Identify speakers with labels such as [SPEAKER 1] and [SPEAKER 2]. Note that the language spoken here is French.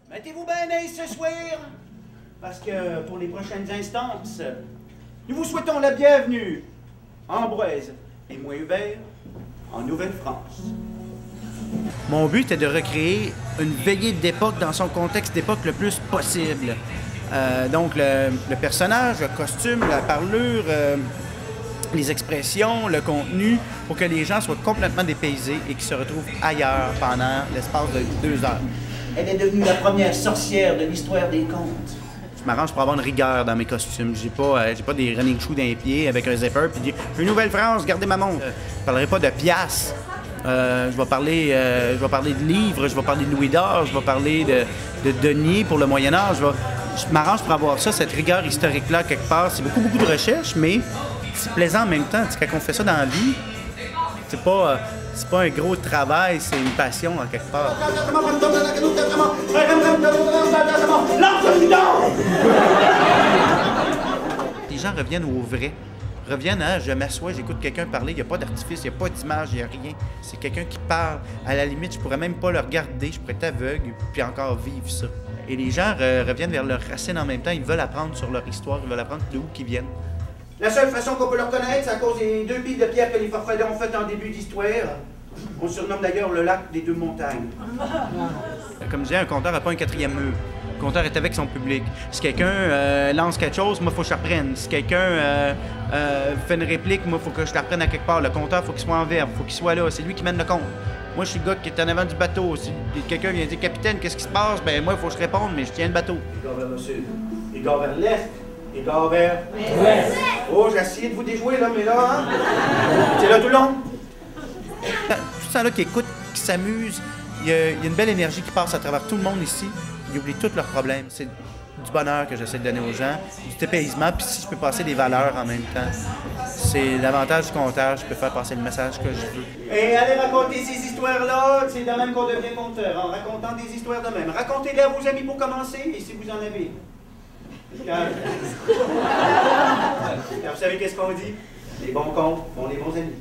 [SPEAKER 1] Mettez-vous bien aise ce soir, parce que pour les prochaines instances, nous vous souhaitons la bienvenue, Ambroise et moi Hubert, en Nouvelle-France.
[SPEAKER 2] Mon but était de recréer une veillée d'époque dans son contexte d'époque le plus possible. Donc le personnage, le costume, la parlure, les expressions, le contenu, pour que les gens soient complètement dépaysés et qu'ils se retrouvent ailleurs pendant l'espace de 2 heures.
[SPEAKER 1] Elle est devenue la première sorcière de l'histoire des contes.
[SPEAKER 2] Je m'arrange pour avoir une rigueur dans mes costumes. J'ai pas des running shoes dans les pieds avec un zipper puis dire « Une Nouvelle-France, gardez ma montre ». Je parlerai pas de pièces. Je vais parler de livres, je vais parler de louis d'or, je vais parler de deniers pour le Moyen-Âge. Je m'arrange pour avoir ça, cette rigueur historique-là, quelque part. C'est beaucoup de recherche, mais c'est plaisant en même temps. Quand on fait ça dans la vie, c'est pas un gros travail, c'est une passion, en quelque part. Les gens reviennent au vrai. Reviennent à je m'assois, j'écoute quelqu'un parler, il n'y a pas d'artifice, il n'y a pas d'image, il n'y a rien. C'est quelqu'un qui parle. À la limite, je pourrais même pas le regarder, je pourrais être aveugle, puis encore vivre ça. Et les gens reviennent vers leurs racines en même temps, ils veulent apprendre sur leur histoire, ils veulent apprendre d'où ils viennent.
[SPEAKER 1] La seule façon qu'on peut le reconnaître, c'est à cause des 2 piles de pierre que les farfadets ont faites en début d'histoire. On surnomme d'ailleurs le lac des 2 montagnes.
[SPEAKER 2] Comme je disais, un conteur n'a pas un 4e mur. Le conteur est avec son public. Si quelqu'un lance quelque chose, moi, il faut que je reprenne. Si quelqu'un fait une réplique, moi, il faut que je la reprenne à quelque part. Le conteur, il faut qu'il soit en verbe, il faut qu'il soit là. C'est lui qui mène le compte. Moi, je suis le gars qui est en avant du bateau. Si quelqu'un vient dire « Capitaine, qu'est-ce qui se passe? » Ben moi, il faut que je réponde, mais je tiens le bateau.
[SPEAKER 1] Égard vers le sud, égard vers l'est, égard vers l'ouest. Oh, j'ai essayé de vous déjouer, là, mais là, hein? C'est là tout le long.
[SPEAKER 2] Tout ça là qui écoute, qui s'amuse, il y a une belle énergie qui passe à travers tout le monde ici. Ils oublient tous leurs problèmes. C'est du bonheur que j'essaie de donner aux gens, du dépaysement, puis si je peux passer des valeurs en même temps. C'est l'avantage du conteur, je peux faire passer le message que je veux.
[SPEAKER 1] Et allez raconter ces histoires-là, c'est de même qu'on devient conteur, en racontant des histoires de même. Racontez-les à vos amis pour commencer, et si vous en avez. Car vous savez qu'est-ce qu'on dit? Les bons contes font les bons amis.